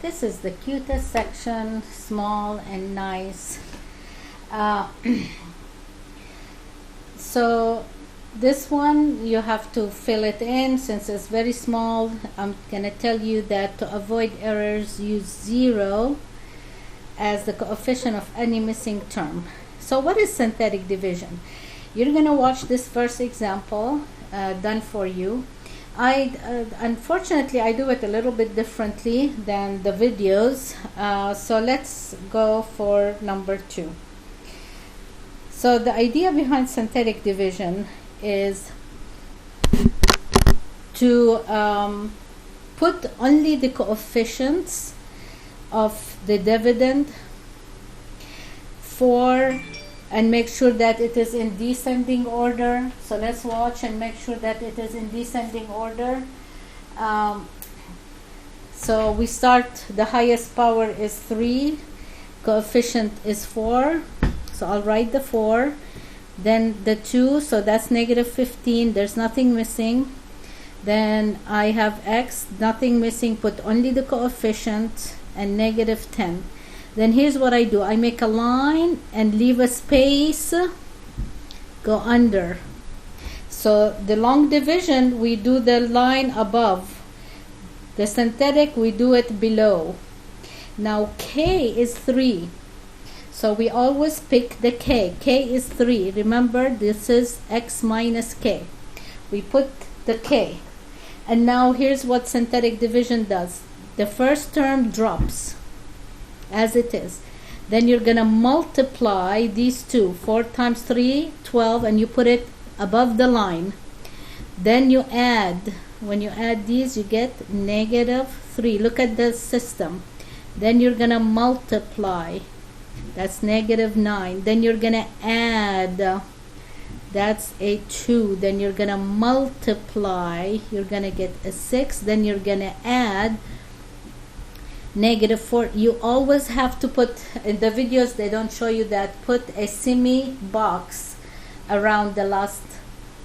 This is the cutest section, small and nice. Uh, so this one you have to fill it in since it's very small. I'm gonna tell you that to avoid errors, use 0 as the coefficient of any missing term. So what is synthetic division? You're gonna watch this first example done for you. Unfortunately I do it a little bit differently than the videos, so let's go for number 2. So the idea behind synthetic division is to put only the coefficients of the dividend and make sure that it is in descending order. So let's watch and make sure that it is in descending order. So we start, the highest power is 3, coefficient is 4, so I'll write the 4, then the 2, so that's negative 15, there's nothing missing. Then I have x, nothing missing, put only the coefficient, and negative 10. Then here's what I do. I make a line and leave a space, go under. So the long division, we do the line above. The synthetic, we do it below. Now k is 3. So we always pick the k. K is 3. Remember, this is x minus k. We put the k. And now here's what synthetic division does. The first term drops as it is. Then you're gonna multiply these two. 4 times 3, 12, and you put it above the line. Then you add. When you add these, you get negative 3. Look at the system. Then you're gonna multiply. That's negative 9. Then you're gonna add. That's a 2. Then you're gonna multiply. You're gonna get a 6. Then you're gonna add negative 4. You always have to put, in the videos they don't show you that, put a semi box around the last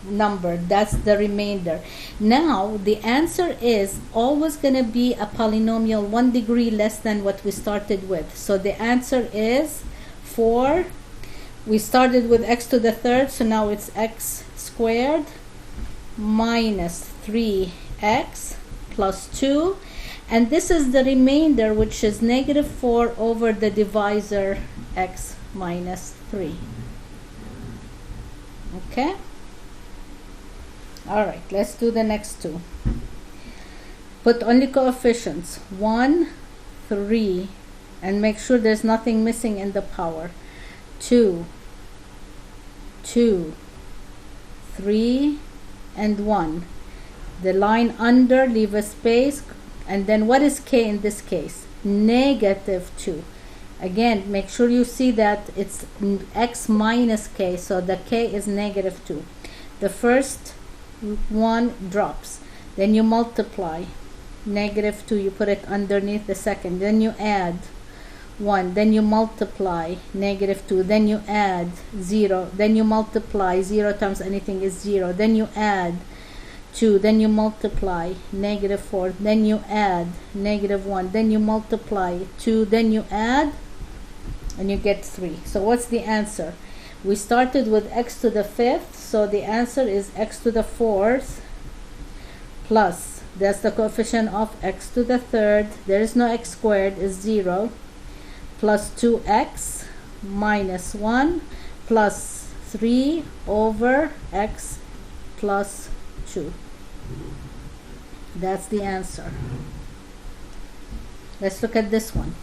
number. That's the remainder. Now the answer is always going to be a polynomial 1 degree less than what we started with. So the answer is 4. We started with x to the third, so now it's x squared minus 3x plus 2. And this is the remainder, which is negative 4 over the divisor x minus 3. Okay? Alright, let's do the next two. Put only coefficients. 1, 3, and make sure there's nothing missing in the power. 2, 2, 3, and 1. The line under, leave a space. And then what is k in this case? Negative 2. Again, make sure you see that it's x minus k, so the k is negative 2. The first one drops. Then you multiply. Negative 2, you put it underneath the second. Then you add 1. Then you multiply. Negative 2. Then you add 0. Then you multiply. 0 times anything is 0. Then you add 2, then you multiply, negative 4, then you add, negative 1, then you multiply, 2, then you add, and you get 3. So what's the answer? We started with x to the 5th, so the answer is x to the 4th plus, that's the coefficient of x to the 3rd, there is no x squared, is 0, plus 2x minus 1 plus 3 over x plus 2. That's the answer. Let's look at this one.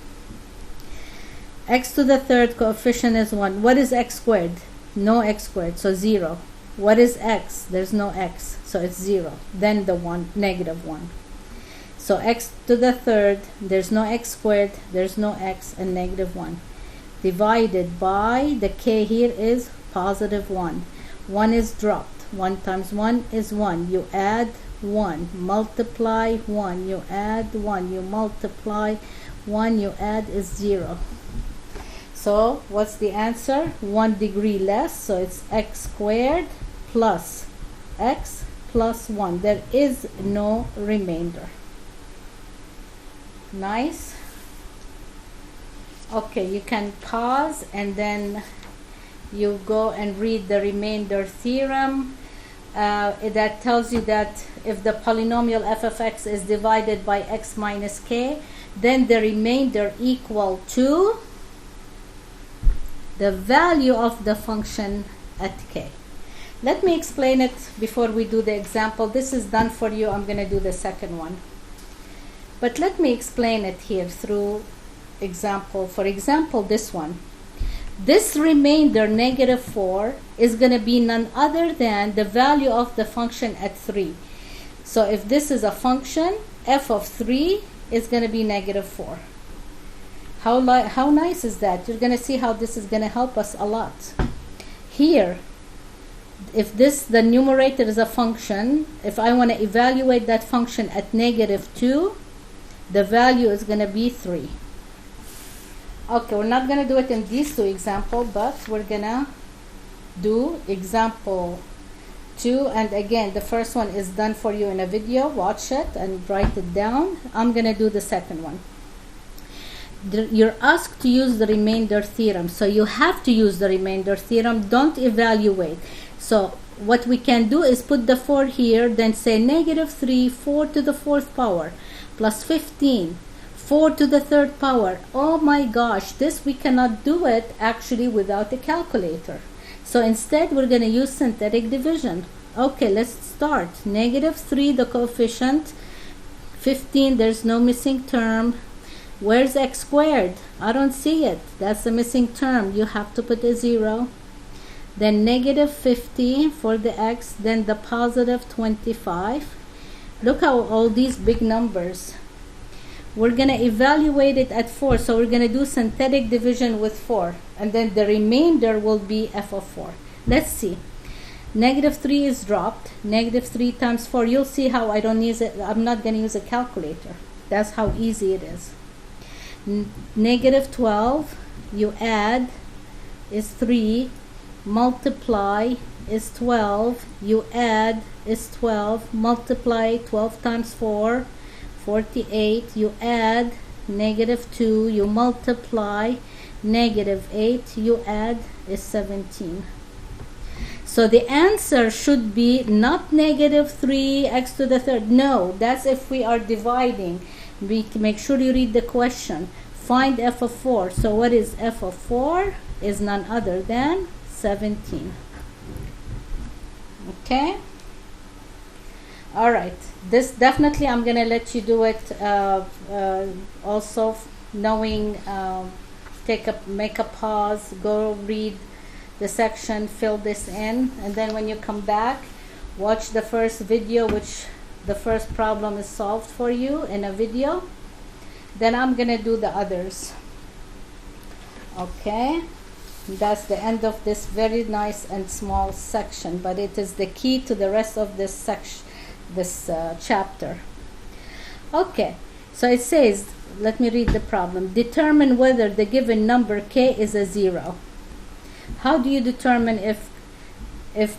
X to the third coefficient is 1. What is x squared? No x squared, so 0. What is x? There's no x, so it's 0. Then the 1, negative 1. So x to the third, there's no x squared, there's no x, and negative 1. Divided by, the k here is positive 1. 1 is dropped. 1 times 1 is 1. You add 1. Multiply 1. You add 1. You multiply 1. You add is 0. So what's the answer? 1 degree less. So it's x squared plus x plus 1. There is no remainder. Nice. Okay, you can pause and then you go and read the remainder theorem. That tells you that if the polynomial f of x is divided by x minus k, then the remainder equal to the value of the function at k. Let me explain it before we do the example. This is done for you. I'm going to do the second one. But let me explain it here through example. For example, this one. This remainder, negative 4, is going to be none other than the value of the function at 3. So if this is a function, f of 3 is going to be negative 4. How nice is that? You're going to see how this is going to help us a lot. Here, if the numerator is a function, if I want to evaluate that function at negative 2, the value is going to be 3. Okay, we're not going to do it in these two examples, but we're going to do example 2. And again, the first one is done for you in a video. Watch it and write it down. I'm going to do the second one. You're asked to use the remainder theorem. So you have to use the remainder theorem. Don't evaluate. So what we can do is put the 4 here, then say negative 3, 4 to the 4th power, plus 15. 4 to the 3rd power. Oh my gosh, this we cannot do it actually without a calculator. So instead we're going to use synthetic division. Okay, let's start. Negative 3, the coefficient. 15, there's no missing term. Where's x squared? I don't see it. That's the missing term. You have to put a 0. Then negative 50 for the x. Then the positive 25. Look how all these big numbers. We're going to evaluate it at 4, so we're going to do synthetic division with 4, and then the remainder will be f of 4. Let's see. Negative 3 is dropped. Negative 3 times 4. You'll see how I don't use it. I'm not going to use a calculator. That's how easy it is. Negative 12, you add, is 3. Multiply is 12. You add is 12. Multiply 12 times 4. 48, you add negative 2, you multiply negative 8, you add is 17. So the answer should be not negative 3 x to the 3rd. No, that's if we are dividing. Make sure you read the question. Find f of 4. So what is f of 4? Is none other than 17. Okay? All right. This definitely I'm going to let you do it also knowing, make a pause, go read the section, fill this in, and then when you come back, watch the first video, which the first problem is solved for you in a video. Then I'm going to do the others. Okay. That's the end of this very nice and small section, but it is the key to the rest of this section. This chapter. Okay, so it says, let me read the problem. Determine whether the given number k is a 0. How do you determine if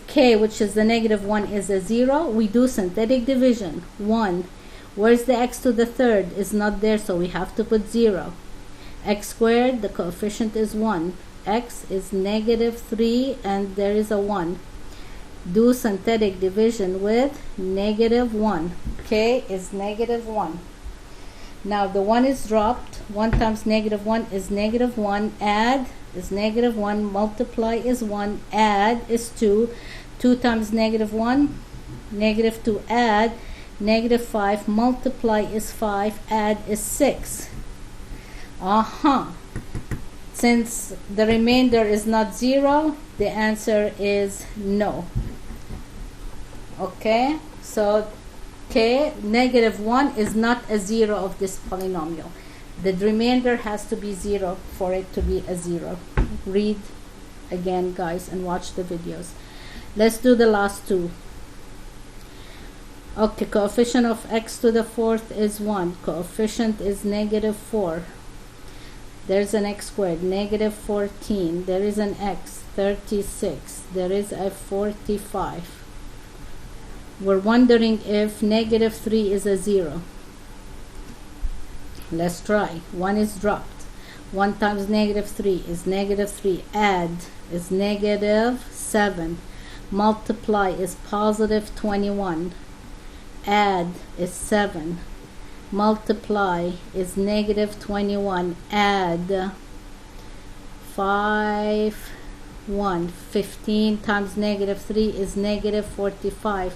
k, which is the negative 1, is a 0? We do synthetic division. 1. Where's the x to the 3rd? Is not there, so we have to put 0. X squared, the coefficient is 1. X is negative 3 and there is a 1. Do synthetic division with negative 1. K is negative 1. Now the 1 is dropped. 1 times negative 1 is negative 1. Add is negative 1. Multiply is 1. Add is 2. 2 times negative 1, negative 2. Add negative 5. Multiply is 5. Add is 6. Since the remainder is not 0, the answer is no. Okay, so k, negative 1 is not a 0 of this polynomial. The remainder has to be 0 for it to be a 0. Read again, guys, and watch the videos. Let's do the last two. Okay, coefficient of x to the 4th is 1. Coefficient is negative 4. There's an x squared, negative 14. There is an x, 36. There is a 45. We're wondering if negative 3 is a 0. Let's try. 1 is dropped. 1 times negative 3 is negative 3. Add is negative 7. Multiply is positive 21. Add is 7. Multiply is negative 21. Add 5, 1. 15 times negative 3 is negative 45.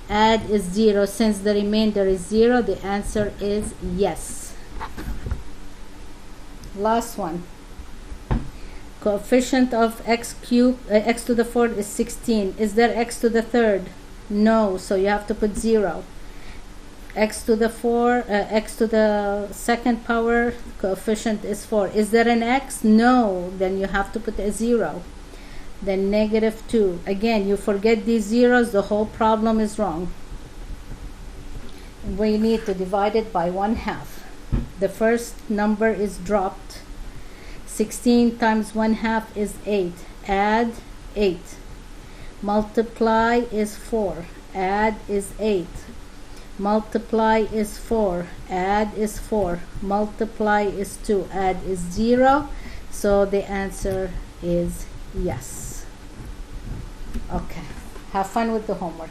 Add is 0. Since the remainder is 0, the answer is yes. Last one. Coefficient of x cubed, x to the 4th is 16. Is there x to the 3rd? No, so you have to put 0. X to the 2nd power, coefficient is 4. Is there an x? No, then you have to put a 0. Then negative 2. Again, you forget these zeros, the whole problem is wrong. We need to divide it by 1/2. The first number is dropped. 16 times 1/2 is 8. Add 8. Multiply is 4. Add is 8. Multiply is 4. Add is 4. Multiply is 2. Add is 0. So the answer is yes. Okay. Have fun with the homework.